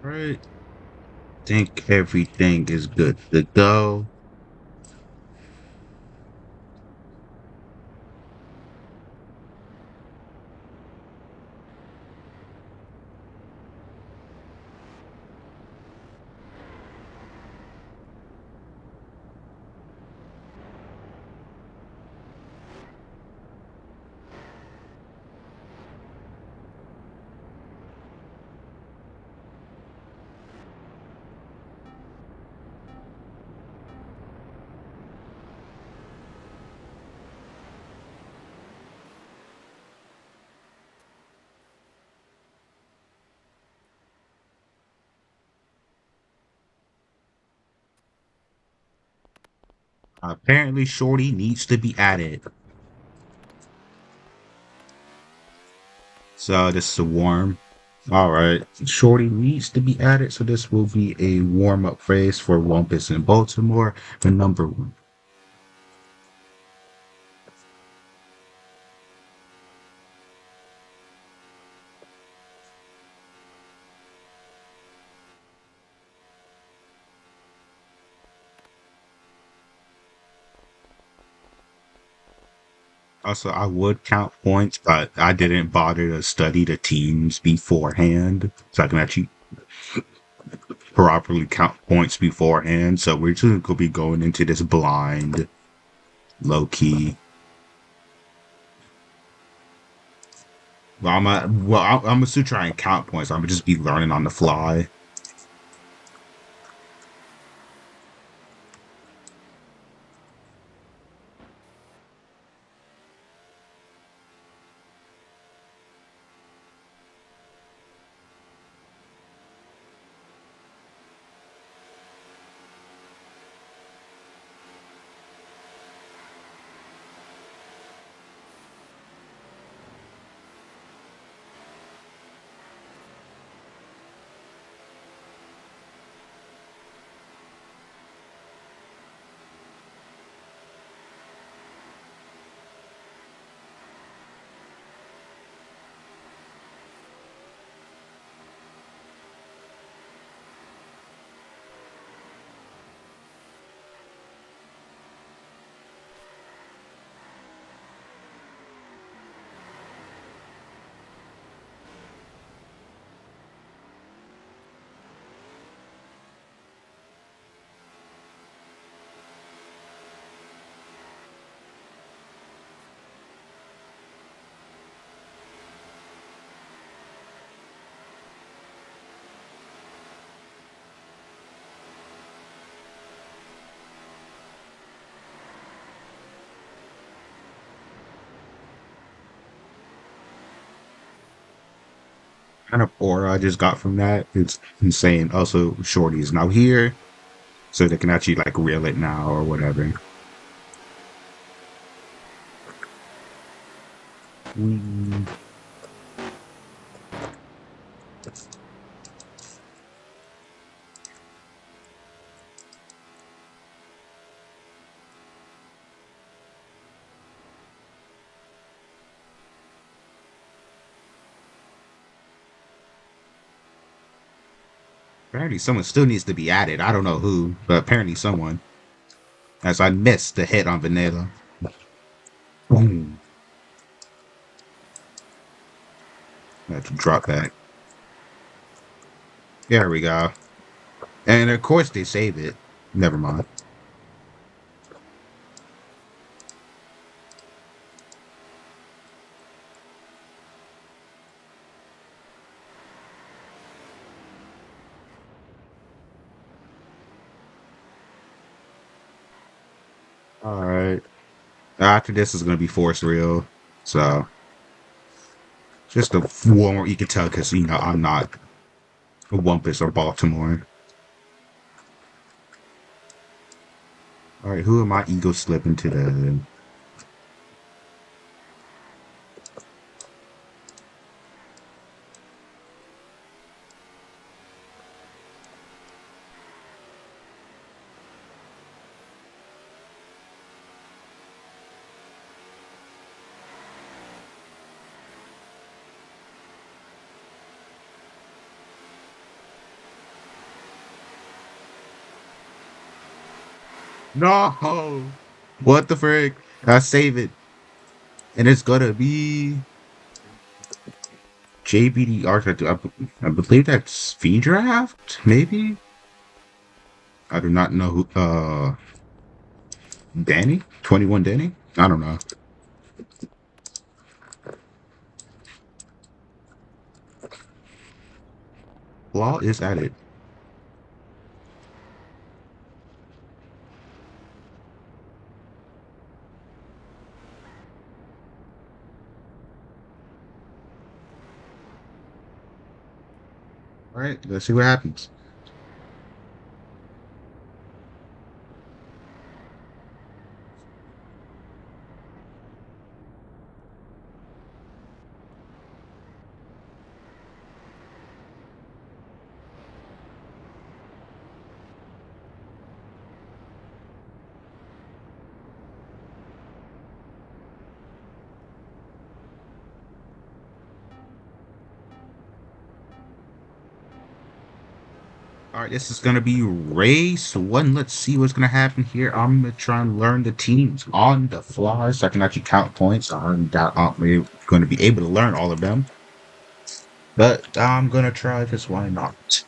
Right. Think everything is good to go. Apparently, Shorty needs to be added. So this is a warm. All right. Shorty needs to be added. So this will be a warm up phase for Wumpus in Baltimore, the number one. Also, I would count points, but I didn't bother to study the teams beforehand, so I can actually properly count points beforehand. So we're just gonna be going into this blind, low key. I'm gonna still try and count points. I'm gonna just be learning on the fly. Kind of aura I just got from that. It's insane. Also, Shorty is now here, so they can actually like reel it now or whatever. Mm. Apparently, someone still needs to be added. I don't know who, but apparently someone. As I missed the hit on Vanilla. Boom. I have to drop back. There we go. And of course they save it. Never mind. All right. After this is gonna be force real. So just a warm you can tell because I'm not a Wumpus or Baltimore. All right, who am I ego slipping to the? No! What the frick? I save it. And it's gonna be JBD Architect. I believe that's V Draft, maybe? I do not know who Danny? 21 Danny? I don't know. Law is at it. Alright, let's see what happens. All right, this is gonna be race one. Let's see what's gonna happen here. I'm gonna try and learn the teams on the fly, so I can actually count points. I doubt I'm going to be able to learn all of them, but I'm gonna try because why not?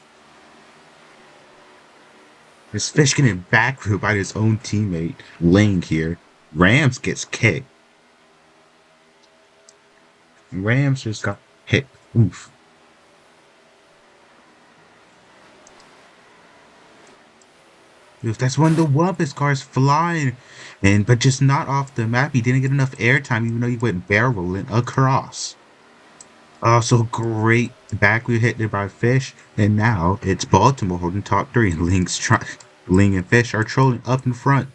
This fish getting back by his own teammate Ling here. Rams gets kicked. Rams just got hit. Oof. If that's when the Wumpus cars flying, and but just not off the map. He didn't get enough airtime, even though he went barreling across. Also, great backwheel hit there by Fish, and now it's Baltimore holding top three. Ling and Fish are trolling up in front.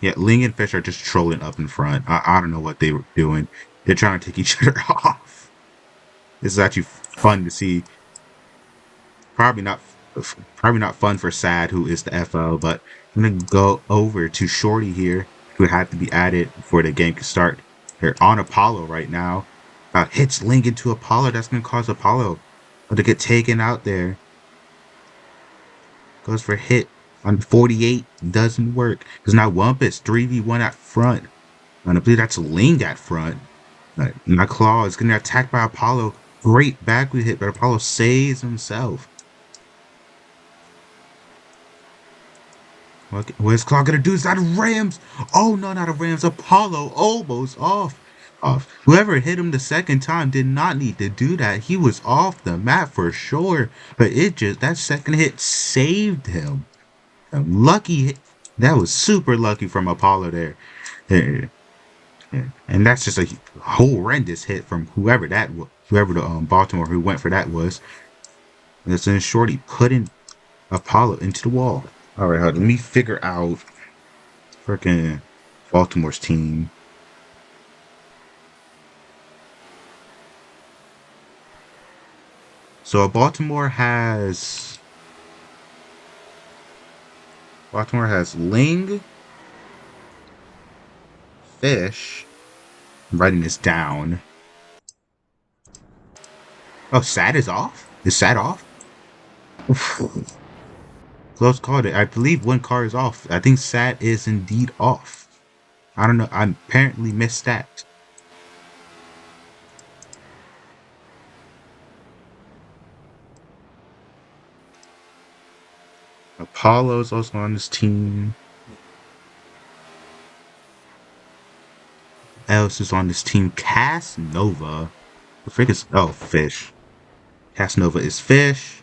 Yeah, Ling and Fish are just trolling up in front. I don't know what they were doing. They're trying to take each other off. This is actually fun to see. Probably not probably not fun for Sad, who is the FO, but I'm gonna go over to Shorty here, who had to be added before the game could start. They're on Apollo right now. Hits Link into Apollo. That's gonna cause Apollo to get taken out there. Goes for hit on 48. Doesn't work. Because now Wumpus 3v1 at front. And I believe that's Ling at front. Now Claw is getting attacked by Apollo. Great backwheel hit, but Apollo saves himself. What is Claw gonna do? Is that Rams? Oh no, not a Rams. Apollo almost off. Whoever hit him the second time did not need to do that. He was off the map for sure. But that second hit saved him. Lucky. That was super lucky from Apollo there. And that's just a horrendous hit from whoever the Baltimore who went for that was. And then Shorty putting Apollo into the wall. All right, let me figure out freaking Baltimore's team. So Baltimore has Ling, Fish. I'm writing this down. Oh, Sad is off? Is Sad off? Close called it. I believe one car is off. I think Sad is indeed off. I don't know. I apparently missed that. Apollo's also on this team. Else is on this team? Casanova. The frick is Fish. Casanova is Fish.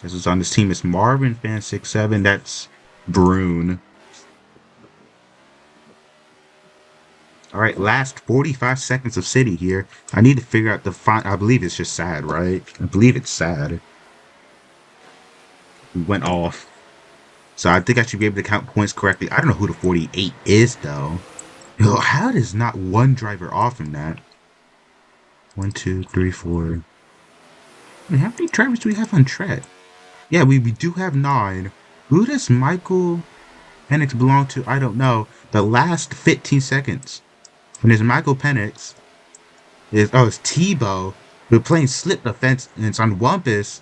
This is on this team is Marvin Fan 67. That's Brune. Alright, last 45 seconds of City here. I need to figure out the font. I believe it's just Sad, right? I believe it's Sad. We went off. So I think I should be able to count points correctly. I don't know who the 48 is, though. Yo, how does not one driver off from that? 1, 2, 3, 4. How many drivers do we have on track? Yeah, we do have 9. Who does Michael Penix belong to? I don't know. The last 15 seconds. When there's Michael Penix. It's Tebow. We're playing slip defense and it's on Wumpus.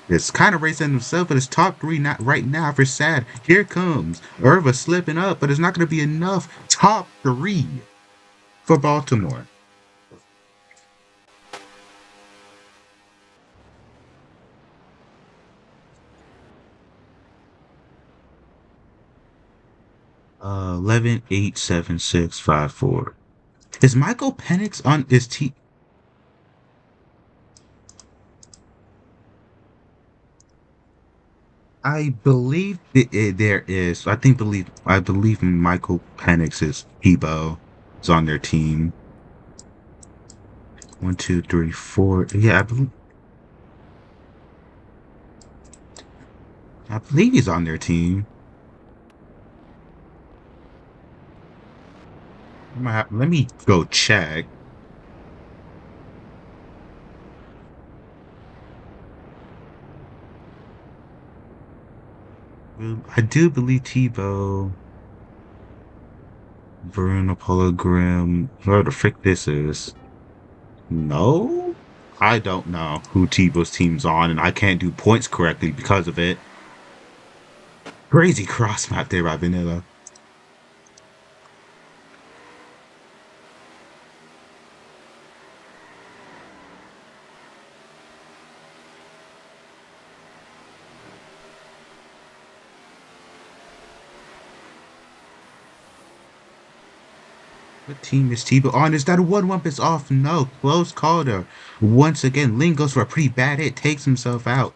It's kind of racing himself, but it's top three not right now for sad. Here comes Irva slipping up, but it's not going to be enough. Top three for Baltimore. 11, 8, 7, 6, 5, 4. Is Michael Penix on his team? I believe there is. I believe Michael Penix is Tebow is on their team. 1, 2, 3, 4. Yeah, I believe he's on their team. Let me go check. I do believe Tebow, Bruno, Apollo Grimm. Where the frick this is? No, I don't know who Tebow's team's on, and I can't do points correctly because of it. Crazy cross map there by Vanilla. What team is Tebow on? Is that a 1-1 is off? No, close call there. Once again, Ling goes for a pretty bad hit, takes himself out.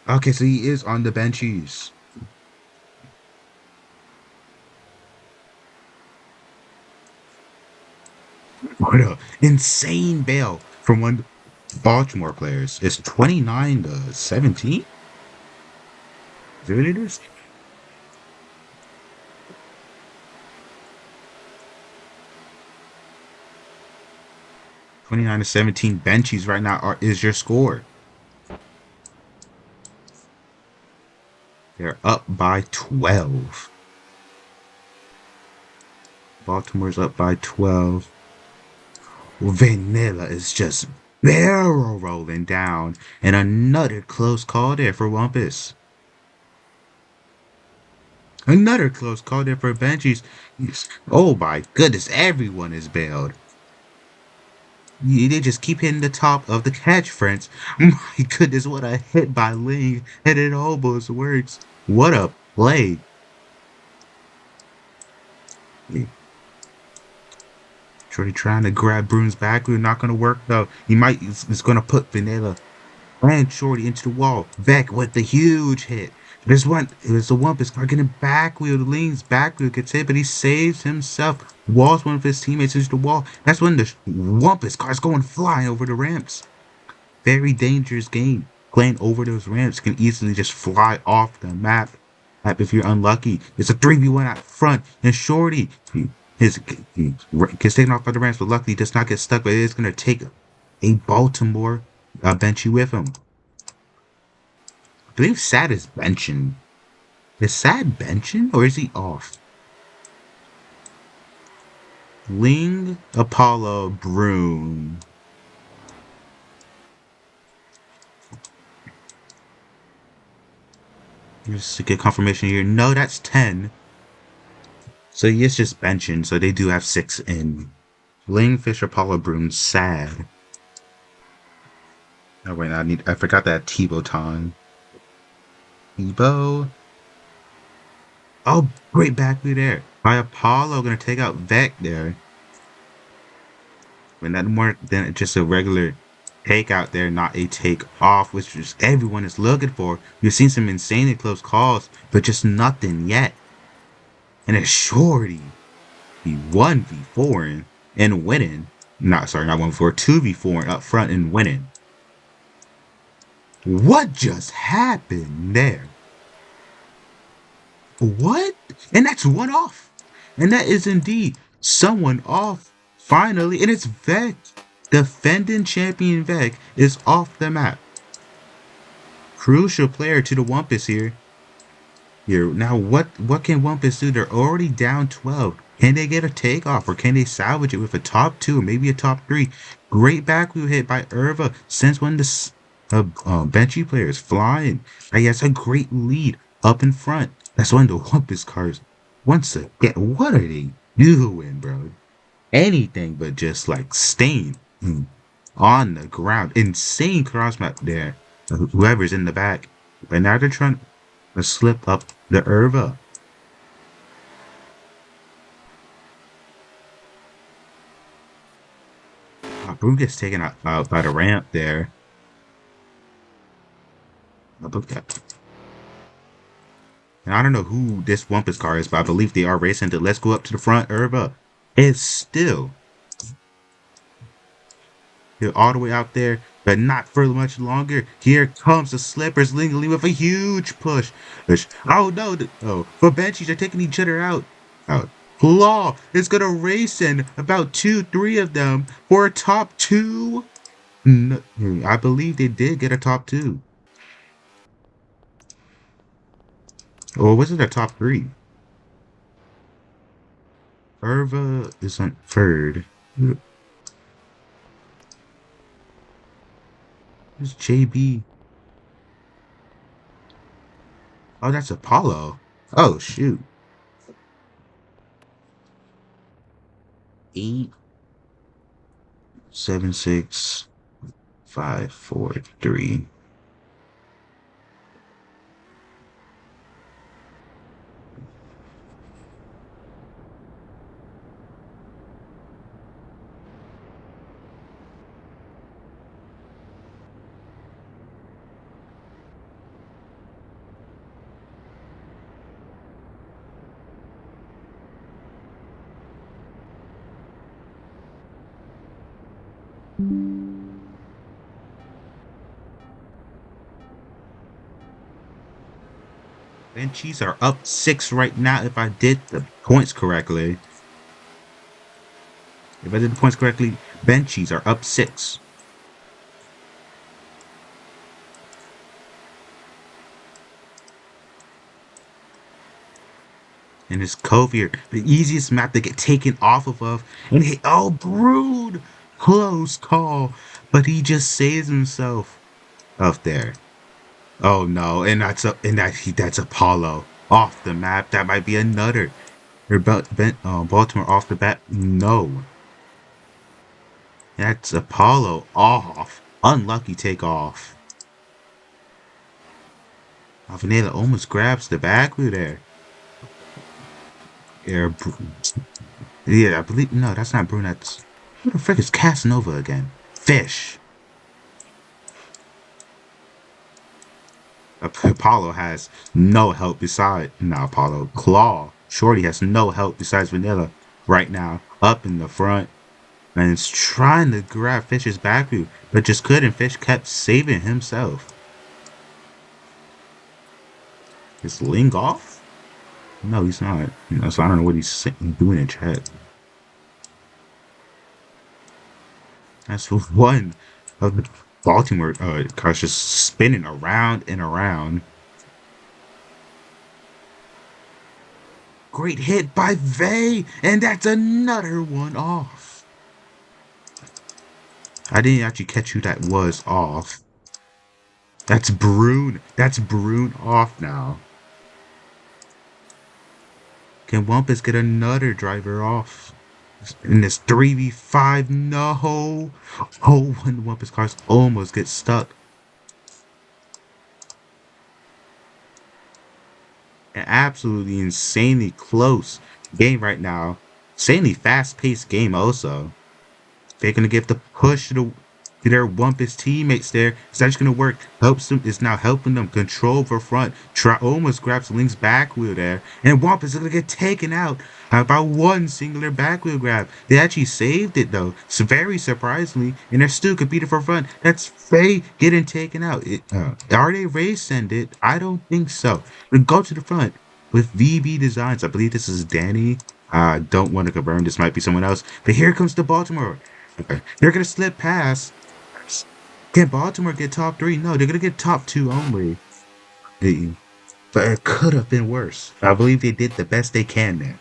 Okay, so he is on the benchies. What a insane bail from one Baltimore players. It's 29 to 17. Is it really this? 29 to 17 benchies right now is your score. They're up by 12. Baltimore's up by 12. Vanilla is just barrel rolling down. And another close call there for Wumpus. Another close call there for Benchies. Oh my goodness, everyone is bailed. They just keep hitting the top of the catch, friends. My goodness, what a hit by Ling. And it almost works. What a play. Shorty trying to grab Bruno's back. We're not going to work, though. It's going to put Vanilla and Shorty into the wall. Beck with the huge hit. There's one. It was the Wumpus car getting backwheel. Leans backwheel gets hit, but he saves himself. Walls one of his teammates into the wall. That's when the Wumpus car's going flying over the ramps. Very dangerous game. Playing over those ramps can easily just fly off the map. If you're unlucky, it's a 3v1 out front, and Shorty gets taken off by the ramps, but luckily does not get stuck. But it is going to take a Baltimore benchy with him. I believe Sad is benching. Is Sad benching or is he off? Ling, Apollo, Brune. Just to get confirmation here. No, that's 10. So he is just benching. So they do have 6 in. Ling, Fisher, Apollo, Brune, Sad. Oh wait, I forgot that Tebow time. Tebow. Oh, great backwheel there. By Apollo, gonna take out Vec there. When that more than just a regular take out there, not a take off, which is everyone is looking for. You've seen some insanely close calls, but just nothing yet. And it's Shorty. He 1v4 and winning. Not 1v4, 2v4 up front and winning. What just happened there? What? And that's one off. And that is indeed someone off. Finally. And it's Vec. Defending champion Vec is off the map. Crucial player to the Wumpus here. Here now, what can Wumpus do? They're already down 12. Can they get a takeoff, or can they salvage it with a top two, or maybe a top three? Great back wheel hit by Irva. Since when this benchy player is flying? He has a great lead up in front. That's one of the Wumpus cars. Once again, what are they doing, bro? Anything but just like staying on the ground. Insane cross map there. Whoever's in the back. But now they're trying to slip up the Irva. Broom gets taken out by the ramp there. Look at that. And I don't know who this Wumpus car is, but I believe they are racing to let's go up to the front. Irva is still all the way out there, but not for much longer. Here comes the Slippers legally with a huge push. Oh no! Oh, for Benchies are taking each other out. Oh, Claw is gonna race in about 2-3 of them for a top two. No, I believe they did get a top two. Or was it a top three? Irva is on third. Who's JB? Oh, that's Apollo. Oh, shoot. 8, 7, 6, 5, 4, 3. Benchies are up 6 right now if I did the points correctly. If I did the points correctly, Benchies are up 6. And it's Covier, the easiest map to get taken off of. And oh, Brood! Close call. But he just saves himself up there. Oh no, and that's Apollo off the map. That might be another. Or Baltimore off the bat. No. That's Apollo off. Unlucky takeoff. Vanilla almost grabs the back wheel there. Yeah, I believe. No, that's not Brunette's. Who the frick is Casanova again? Fish. Apollo has no help beside. No, Apollo. Claw. Shorty has no help besides Vanilla right now. Up in the front. And is trying to grab Fish's back view, but just couldn't. Fish kept saving himself. Is Ling off? No, he's not. So I don't know what he's doing in chat. That's one of the Baltimore cars just spinning around and around. Great hit by Vey, and that's another one off. I didn't actually catch who that was off. That's Brune. That's Brune off now. Can Wumpus get another driver off? In this 3v5, no. Oh, one Wumpus cars almost get stuck. An absolutely insanely close game right now. Insanely fast-paced game also. They're gonna give the push to their Wumpus teammates there. It's actually gonna work. Helps them. Is now helping them control for front. Almost grabs Link's back wheel there, and Wumpus is gonna get taken out by one singular back wheel grab. They actually saved it though, so very surprisingly, and they're still competing for front. That's Faye getting taken out. Are they race ended? I don't think so. But go to the front with VB Designs. I believe this is Danny. I don't want to confirm. This might be someone else. But here comes the Baltimore. Okay. They're gonna slip past. Can Baltimore get top 3? No, they're gonna get top 2 only. but it could have been worse. I believe they did the best they can there.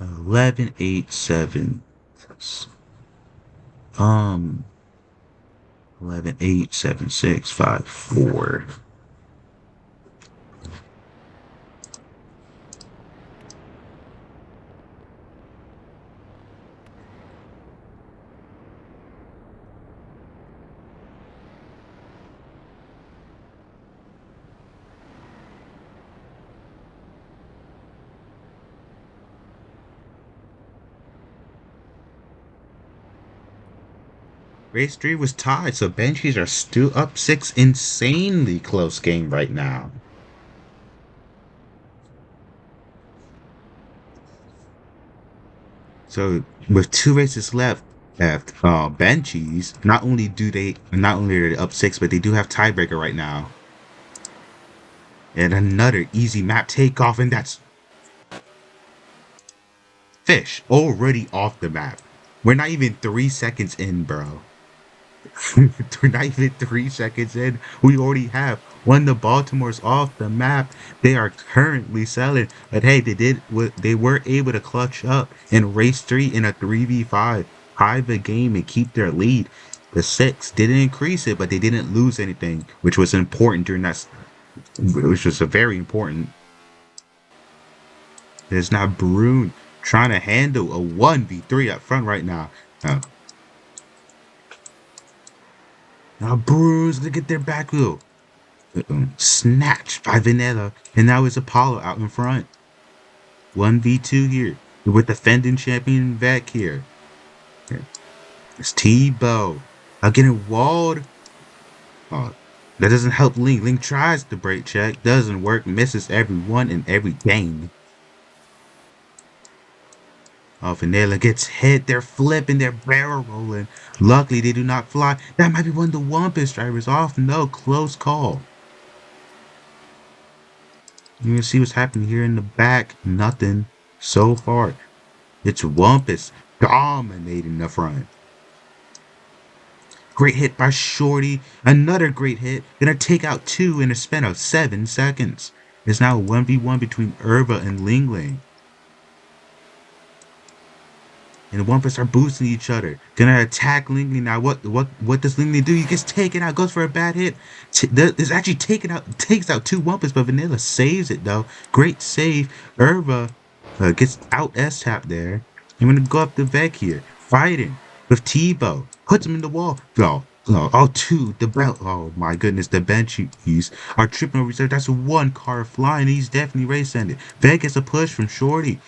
11-8-7. Um, 11-8-7-6-5-4. Race 3 was tied, so Banshees are still up 6. Insanely close game right now. So with 2 races left, Banshees not only are they up 6, but they do have tiebreaker right now. And another easy map takeoff, and that's Fish already off the map. We're not even 3 seconds in, bro. We're not even 3 seconds in. We already have one. The Baltimore's off the map. They are currently selling, but hey, they were able to clutch up in race 3 in a 3v5, tie the game and keep their lead. The 6 didn't increase it, but they didn't lose anything, which was important during that, which was a very important. There's now Brune trying to handle a 1v3 up front right now. Now Brune's gonna get their back wheel. Snatched by Vanilla, and now it's Apollo out in front. 1v2 here with defending champion Vec here. It's Tebow. Getting walled. Oh, that doesn't help Link. Link tries the brake check, doesn't work, misses everyone in every game. Oh, Vanilla gets hit. They're flipping. They're barrel rolling. Luckily, they do not fly. That might be one of the Wumpus drivers off. No, close call. You can see what's happening here in the back. Nothing so far. It's Wumpus dominating the front. Great hit by Shorty. Another great hit. Gonna take out 2 in a span of 7 seconds. It's now 1v1 between Irva and Ling Ling. And the Wumpus are boosting each other. Gonna attack Ling Ling now. What does Ling Ling do? He gets taken out. Goes for a bad hit. Is actually takes out 2 Wumpus, but Vanilla saves it though. Great save. Irva gets out S-tap there. I'm gonna go up the Vec here. Fighting with Tebow. Puts him in the wall. The belt. Oh my goodness, the Banshees are tripping over each other. That's 1 car flying. He's definitely race ended. Vec gets a push from Shorty.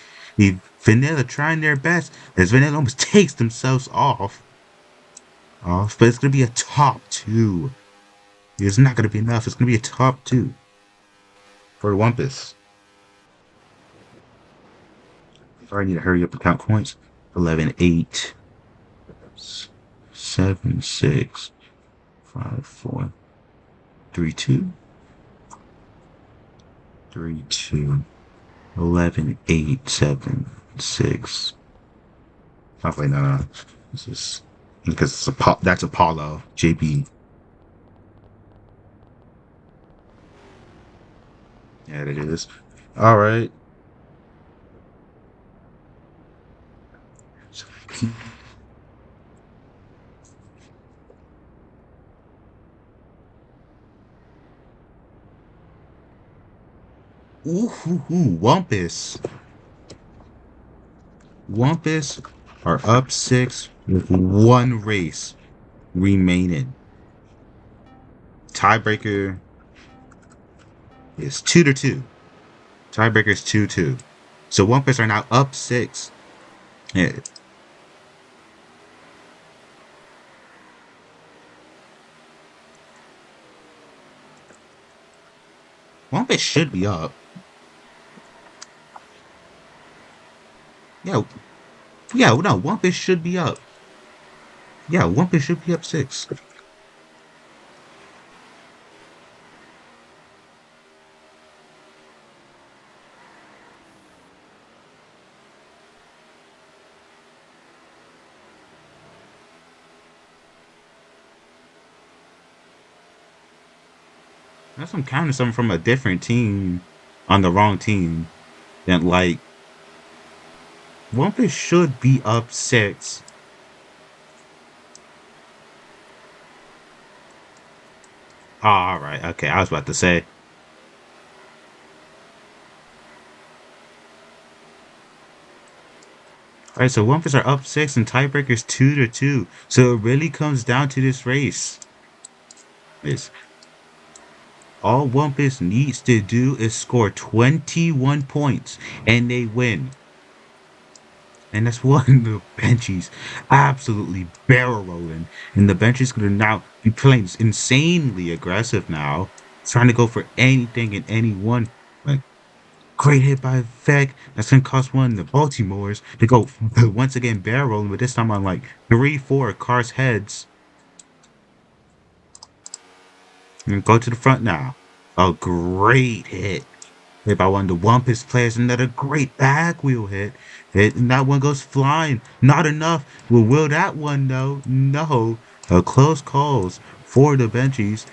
Vanilla trying their best as Vanilla almost takes themselves off. But it's going to be a top 2. It's not going to be enough. It's going to be a top 2 for Wumpus. Sorry, I need to hurry up and count points. 11-8, 7-6, 5-4, 3-2, 3-2, 11-8-7-6. Oh, wait, no. This is because that's Apollo, JB. Yeah, it is. All right. Ooh, Wumpus. Wumpus are up 6 with 1 race remaining. Tiebreaker is 2-2. Tiebreaker is 2-2. So Wumpus are now up 6. Yeah. Wumpus should be up. Yeah, no, Wumpus should be up. Yeah, Wumpus should be up 6. Unless I'm counting something from a different team on the wrong team, then like Wumpus should be up 6. Oh, all right, okay. I was about to say. All right, so Wumpus are up 6 and tiebreakers 2-2. So it really comes down to this race. It's all Wumpus needs to do is score 21 points and they win. And that's one the benchies absolutely barrel rolling. And the benchies gonna now be playing insanely aggressive now, trying to go for anything and anyone. Like great hit by Vec. That's gonna cost one of the Baltimores to go once again barrel rolling, but this time on like 3-4 cars heads. And go to the front now. A great hit. Hit by one of the Wumpus players. Another great back wheel hit. And that one goes flying. Not enough. Will that one though? No. A close calls for the benchies.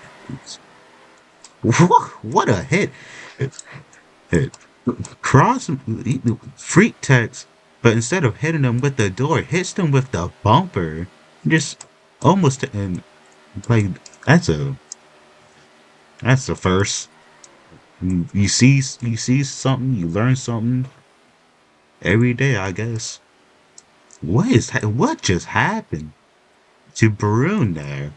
What a hit. Hit. Cross freak text, but instead of hitting them with the door, hits them with the bumper. Just almost and like that's a first. You see something, you learn something every day, I guess. What just happened to Barun there?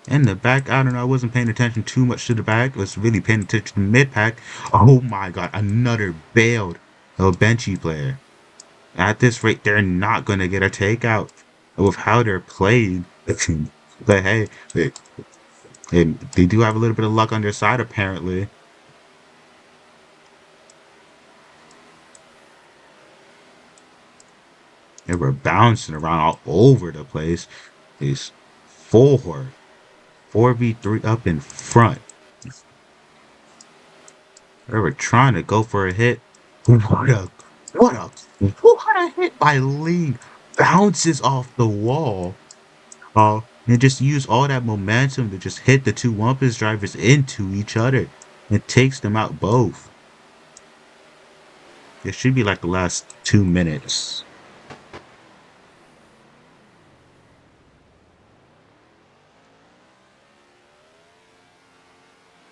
In the back, I don't know. I wasn't paying attention too much to the back. I was really paying attention to the mid pack. Oh my god, another bailed benchy player. At this rate, they're not gonna get a takeout with how they're played. But hey, they do have a little bit of luck on their side apparently. They were bouncing around all over the place. It's 4v3 up in front. They were trying to go for a hit. What a hit by Ling. Bounces off the wall. And just use all that momentum to just hit the two Wumpus drivers into each other. It takes them out both. It should be like the last 2 minutes.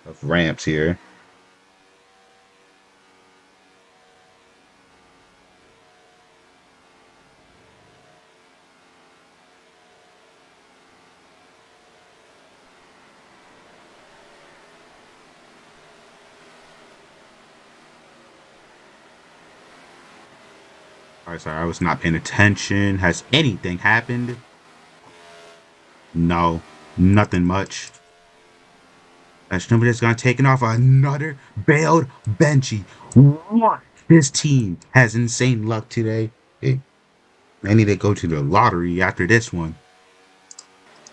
Of ramps here. Alright, sorry, I was not paying attention. Has anything happened? No, nothing much. That's nobody that's gonna take off another bailed benchy. What? This team has insane luck today. Hey, I need to go to the lottery after this one.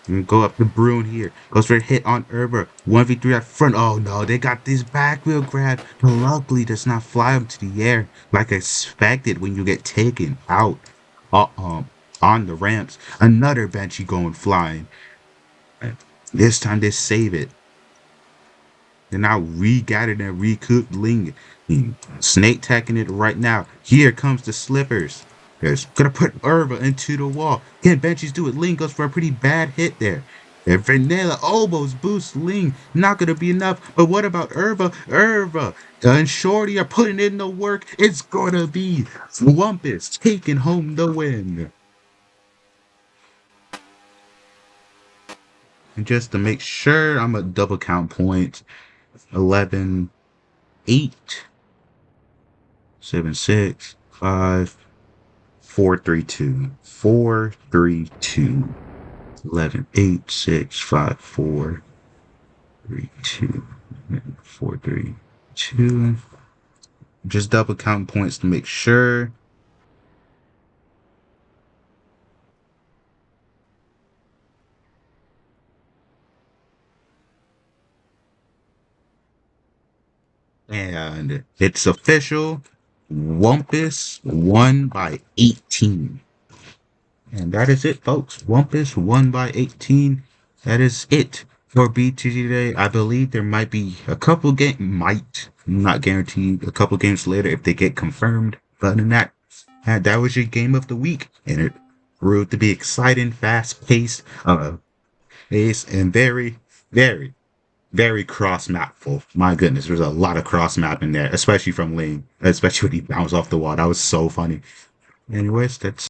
And go up to Bruin here. Goes for a hit on Herber. 1v3 at front. Oh no, they got this back wheel grab. But luckily does not fly up to the air like expected when you get taken out on the ramps. Another benchy going flying. This time they save it. They're now re-gathered and recooked Ling. Snake tacking it right now. Here comes the slippers. There's gonna put Irva into the wall. Can Benchies do it? Ling goes for a pretty bad hit there. And Vanilla elbows boost Ling. Not gonna be enough. But what about Irva? Irva and Shorty are putting in the work. It's gonna be Wumpus taking home the win. And just to make sure, I'm a double count points. 11, 8, 7, 6, 5, 4, 3, 2. 4, 3, 2. 11, 8, 6, 5, 4, 3, 2. 4, 3, 2. Just double count points to make sure. And it's official. Wumpus won by 18. And that is it, folks. Wumpus won by 18. That is it For BTG today, I believe there might be a couple not guaranteed, a couple games later if they get confirmed. But other than that, that was your game of the week, and it proved to be exciting, fast paced, pace, and very, very, very cross mapful. My goodness, there's a lot of cross map in there, especially from Ling, especially when he bounced off the wall. That was so funny. Anyways, that's